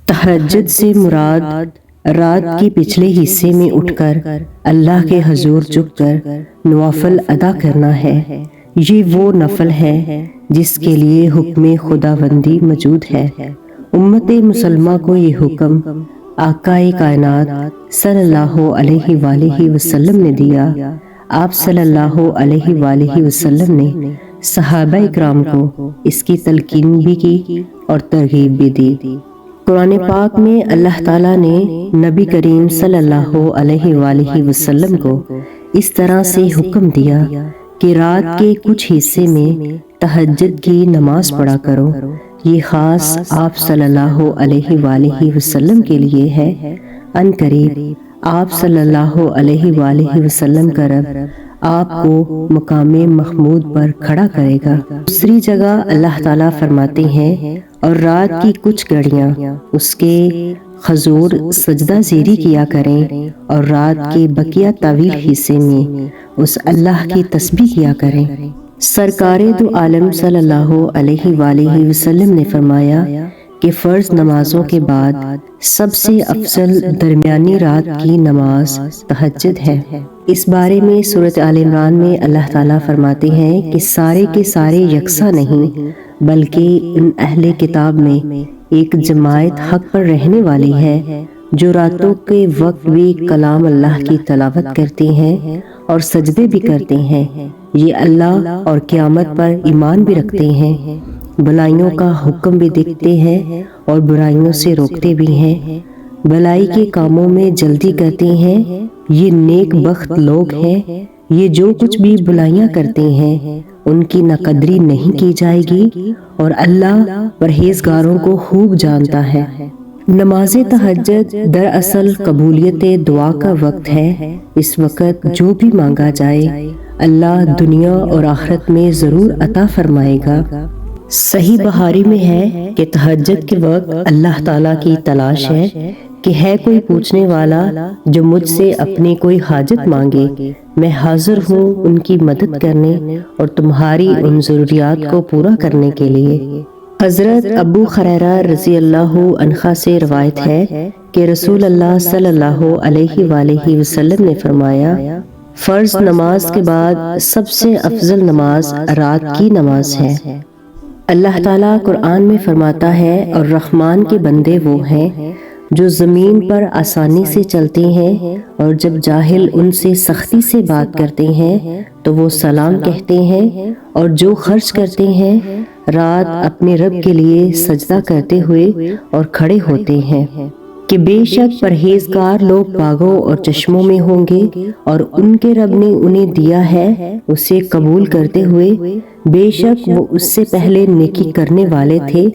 تہجد سے مراد رات کے پچھلے حصے میں اٹھ کر اللہ کے حضور جھک کر نوافل ادا کرنا ہے۔ یہ وہ نفل ہے جس کے لیے حکم خداوندی موجود ہے۔ امت مسلمہ کو یہ حکم آقا کائنات صلی اللہ علیہ وآلہ وسلم نے دیا۔ آپ صلی اللہ علیہ وآلہ وسلم نے صحابہ اکرام کو اس کی تلقین بھی کی اور ترغیب بھی دی۔ قرآن پاک میں اللہ تعالیٰ نے نبی کریم صلی اللہ علیہ وآلہ وسلم کو اس طرح سے حکم دیا کہ رات کے کچھ حصے میں تہجد کی نماز پڑھا کرو۔ یہ خاص آپ صلی اللہ علیہ وآلہ وسلم کے لیے ہے۔ ان قریب آپ صلی اللہ علیہ وآلہ وسلم کا رب آپ کو مقام محمود پر کھڑا کرے گا۔ دوسری جگہ اللہ تعالیٰ فرماتے ہیں اور رات کی کچھ گھڑیاں اس کے حضور سجدہ زیری کیا کریں اور رات کے بقیہ طویل حصے میں اس اللہ کی تسبیح کیا کریں۔ سرکار دو عالم صلی اللہ علیہ وآلہ وسلم نے فرمایا کہ فرض نمازوں کے بعد سب سے افضل درمیانی رات کی نماز تہجد ہے۔ اس بارے میں سورۃ آل عمران میں اللہ تعالیٰ فرماتے ہیں کہ سارے کے سارے یکساں نہیں بلکہ ان اہل کتاب میں ایک جماعت حق پر رہنے والی ہے جو راتوں کے وقت بھی کلام اللہ کی تلاوت کرتے ہیں اور سجدے بھی کرتے ہیں۔ یہ اللہ اور قیامت پر ایمان بھی رکھتے ہیں، بھلائیوں کا حکم بھی دیتے ہیں اور برائیوں سے روکتے بھی ہیں، بھلائی کے کاموں میں جلدی کرتے ہیں۔ یہ نیک بخت لوگ ہیں۔ یہ جو کچھ بھی بھلائیاں کرتے ہیں ان کی ناقدری نہیں کی جائے گی اور اللہ پرہیزگاروں کو خوب جانتا ہے۔ نماز تہجد دراصل قبولیت دعا کا وقت ہے۔ اس وقت جو بھی مانگا جائے اللہ دنیا اور آخرت میں ضرور عطا فرمائے گا۔ صحیح بخاری میں ہے کہ تہجد کے وقت اللہ تعالیٰ کی تلاش ہے کہ ہے کوئی پوچھنے والا جو مجھ سے اپنی کوئی حاجت مانگے، میں حاضر ہوں ان کی مدد کرنے اور تمہاری ان ضروریات کو پورا کرنے کے لیے۔ حضرت ابو ہریرہ رضی اللہ عنہ سے روایت ہے کہ رسول اللہ صلی اللہ علیہ وآلہ وسلم نے فرمایا، فرض نماز کے بعد سب سے افضل نماز رات کی نماز ہے۔ اللہ تعالیٰ قرآن میں فرماتا ہے اور رحمان کے بندے وہ ہیں جو زمین پر آسانی سے چلتے ہیں اور جب جاہل ان سے سختی سے بات کرتے ہیں تو وہ سلام کہتے ہیں، اور جو خرچ کرتے ہیں رات اپنے رب کے لیے سجدہ کرتے ہوئے اور کھڑے ہوتے ہیں کہ بے شک پرہیزگار لوگ باغوں اور چشموں میں ہوں گے اور ان کے رب نے انہیں دیا ہے اسے قبول کرتے ہوئے، بے شک وہ اس سے پہلے نیکی کرنے والے تھے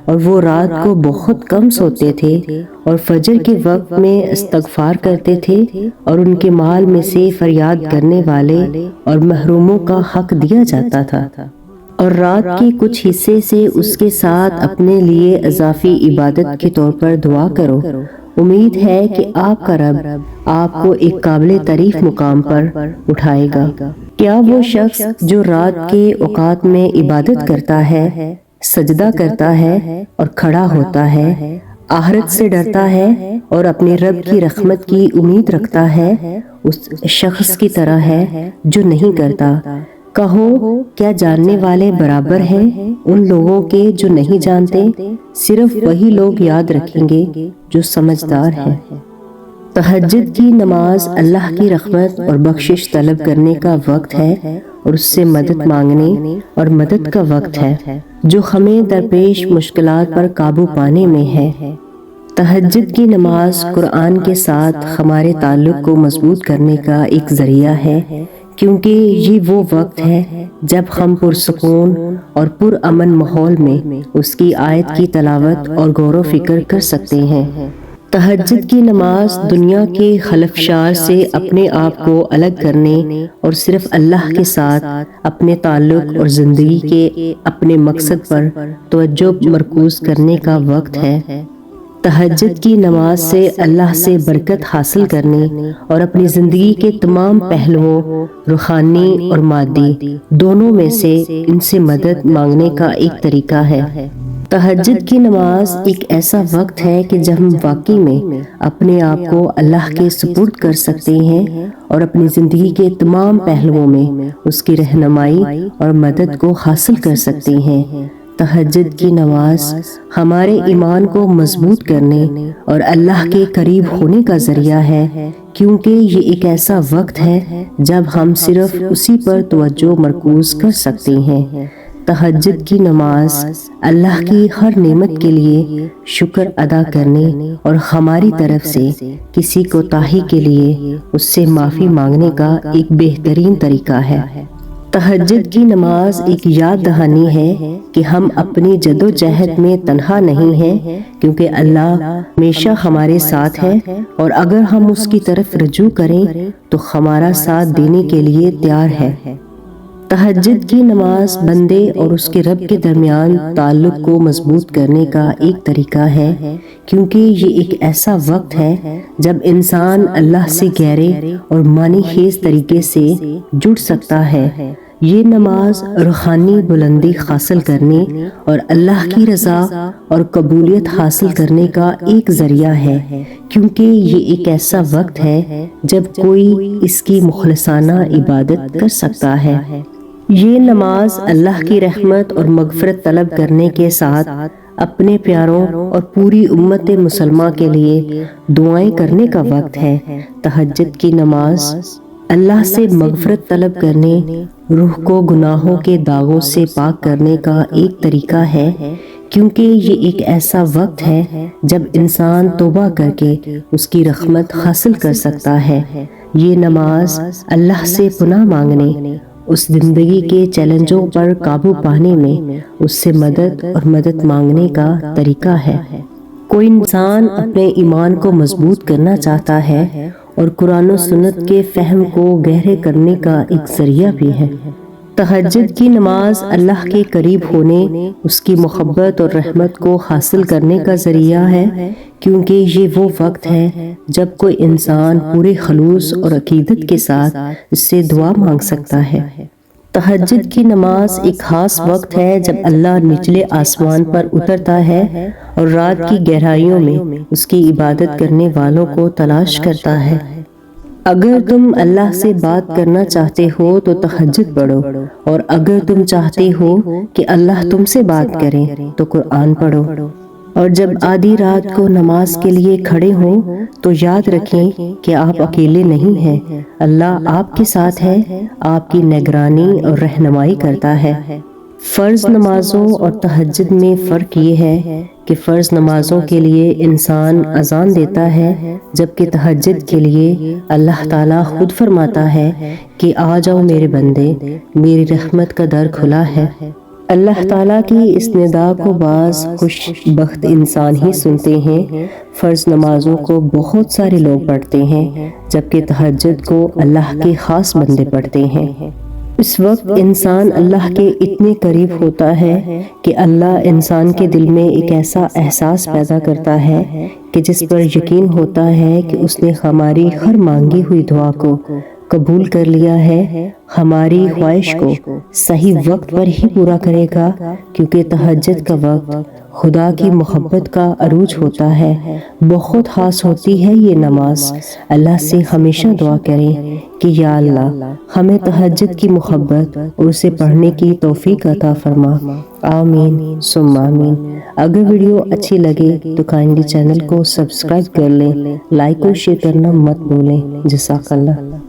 اور وہ رات کو بہت کم سوتے تھے اور فجر کے وقت میں استغفار کرتے تھے اور ان کے مال میں سے فریاد کرنے والے اور محروموں کا حق دیا جاتا تھا، اور رات کے کچھ حصے سے اس کے ساتھ اپنے لیے اضافی عبادت کے طور پر دعا کرو۔ امید ہے کہ آپ کا رب آپ کو ایک قابل تعریف مقام پر اٹھائے گا۔ کیا وہ شخص جو رات کے اوقات میں عبادت کرتا ہے، سجدہ کرتا ہے اور کھڑا ہوتا ہے، آخرت سے ڈرتا ہے اور اپنے رب کی رحمت کی امید رکھتا ہے، اس شخص کی طرح ہے جو نہیں کرتا؟ کہو کیا جاننے والے برابر ہیں ان لوگوں کے جو نہیں جانتے؟ صرف وہی لوگ یاد رکھیں گے جو سمجھدار ہیں۔ تہجد کی نماز اللہ کی رحمت اور بخشش طلب کرنے کا وقت ہے اور اس سے مدد مانگنے اور مدد کا وقت ہے جو ہمیں درپیش مشکلات پر قابو پانے میں ہے۔ تہجد کی نماز قرآن کے ساتھ ہمارے تعلق کو مضبوط کرنے کا ایک ذریعہ ہے، کیونکہ یہ وہ وقت ہے جب ہم پرسکون اور پرامن ماحول میں اس کی آیت کی تلاوت اور غور و فکر کر سکتے ہیں۔ تہجد کی نماز دنیا کے خلفشار سے اپنے آپ کو الگ کرنے اور صرف اللہ کے ساتھ اپنے تعلق اور زندگی کے اپنے مقصد پر توجہ مرکوز کرنے کا وقت ہے۔ تہجد کی نماز سے اللہ سے برکت حاصل کرنے اور اپنی زندگی کے تمام پہلوؤں روحانی اور مادی دونوں میں سے ان سے مدد مانگنے کا ایک طریقہ ہے۔ تہجد کی نماز ایک ایسا وقت ہے کہ جب ہم واقعی میں اپنے آپ کو اللہ کے سپرد کر سکتے ہیں اور اپنی زندگی کے تمام پہلوؤں میں اس کی رہنمائی اور مدد کو حاصل کر سکتے ہیں۔ تہجد کی نماز ہمارے ایمان کو مضبوط کرنے اور اللہ کے قریب ہونے کا ذریعہ ہے، کیونکہ یہ ایک ایسا وقت ہے جب ہم صرف اسی پر توجہ مرکوز کر سکتے ہیں۔ تہجد کی نماز اللہ کی ہر نعمت کے لیے شکر ادا کرنے اور ہماری طرف سے کسی کوتاہی کے لیے اس سے معافی مانگنے کا ایک بہترین طریقہ ہے۔ تہجد کی نماز ایک یاد دہانی ہے کہ ہم اپنی جدوجہد میں تنہا نہیں ہیں، کیونکہ اللہ ہمیشہ ہمارے ساتھ ہے اور اگر ہم اس کی طرف رجوع کریں تو ہمارا ساتھ دینے کے لیے تیار ہے۔ تہجد کی نماز بندے اور اس کے رب کے درمیان تعلق کو مضبوط کرنے کا ایک طریقہ ہے، کیونکہ یہ ایک ایسا وقت ہے جب انسان اللہ سے گہرے اور معنی خیز طریقے سے جڑ سکتا ہے۔ یہ نماز روحانی بلندی حاصل کرنے اور اللہ کی رضا اور قبولیت حاصل کرنے کا ایک ذریعہ ہے، کیونکہ یہ ایک ایسا وقت ہے جب کوئی اس کی مخلصانہ عبادت کر سکتا ہے۔ یہ نماز اللہ کی رحمت اور مغفرت طلب کرنے کے ساتھ اپنے پیاروں اور پوری امت مسلمہ کے لیے دعائیں کرنے کا وقت ہے۔ تہجد کی نماز اللہ سے مغفرت طلب کرنے، روح کو گناہوں کے داغوں سے پاک کرنے کا ایک طریقہ ہے، کیونکہ یہ ایک ایسا وقت ہے جب انسان توبہ کر کے اس کی رحمت حاصل کر سکتا ہے۔ یہ نماز اللہ سے پناہ مانگنے، اس زندگی کے چیلنجوں پر قابو پانے میں اس سے مدد مانگنے کا طریقہ ہے۔ کوئی انسان اپنے ایمان کو مضبوط کرنا چاہتا ہے اور قرآن و سنت کے فہم کو گہرے کرنے کا ایک ذریعہ بھی ہے۔ تہجد کی نماز اللہ کے قریب ہونے، اس کی محبت اور رحمت کو حاصل کرنے کا ذریعہ ہے، کیونکہ یہ وہ وقت ہے جب کوئی انسان پورے خلوص اور عقیدت کے ساتھ اس سے دعا مانگ سکتا ہے۔ تہجد کی نماز ایک خاص وقت ہے جب اللہ نچلے آسمان پر اترتا ہے اور رات کی گہرائیوں میں اس کی عبادت کرنے والوں کو تلاش کرتا ہے۔ اگر تم اللہ سے بات کرنا چاہتے ہو تو تہجد پڑھو، اور اگر تم چاہتے ہو کہ اللہ تم سے بات کرے تو قرآن پڑھو۔ اور جب آدھی رات کو نماز کے لیے کھڑے ہوں تو یاد رکھیں کہ آپ اکیلے نہیں ہیں، اللہ آپ کے ساتھ ہے، آپ کی نگرانی اور رہنمائی کرتا ہے۔ فرض نمازوں اور تہجد میں فرق یہ ہے کہ فرض نمازوں کے لیے انسان اذان دیتا ہے، جبکہ تہجد کے لیے اللہ تعالیٰ خود فرماتا ہے کہ آ جاؤ میرے بندے، میری رحمت کا در کھلا ہے۔ اللہ تعالیٰ کی اس ندا کو بعض خوش بخت انسان ہی سنتے ہیں۔ فرض نمازوں کو بہت سارے لوگ پڑھتے ہیں، جبکہ تہجد کو اللہ کے خاص بندے پڑھتے ہیں۔ اس وقت انسان اللہ کے اتنے قریب ہوتا ہے کہ اللہ انسان کے دل میں ایک ایسا احساس پیدا کرتا ہے کہ جس پر یقین ہوتا ہے کہ اس نے ہماری ہر مانگی ہوئی دعا کو قبول کر لیا ہے، ہماری خواہش کو صحیح وقت پر ہی پورا کرے گا، کیونکہ تہجد کا وقت خدا کی محبت کا عروج ہوتا ہے۔ بہت خاص ہوتی ہے یہ نماز۔ اللہ سے ہمیشہ دعا کریں کہ یا اللہ ہمیں تہجد کی محبت اور اسے پڑھنے کی توفیق عطا فرما۔ آمین ثم آمین۔ اگر ویڈیو اچھی لگے تو کائنڈلی چینل کو سبسکرائب کر لیں، لائک اور شیئر کرنا مت بھولیں۔ جزاک اللہ۔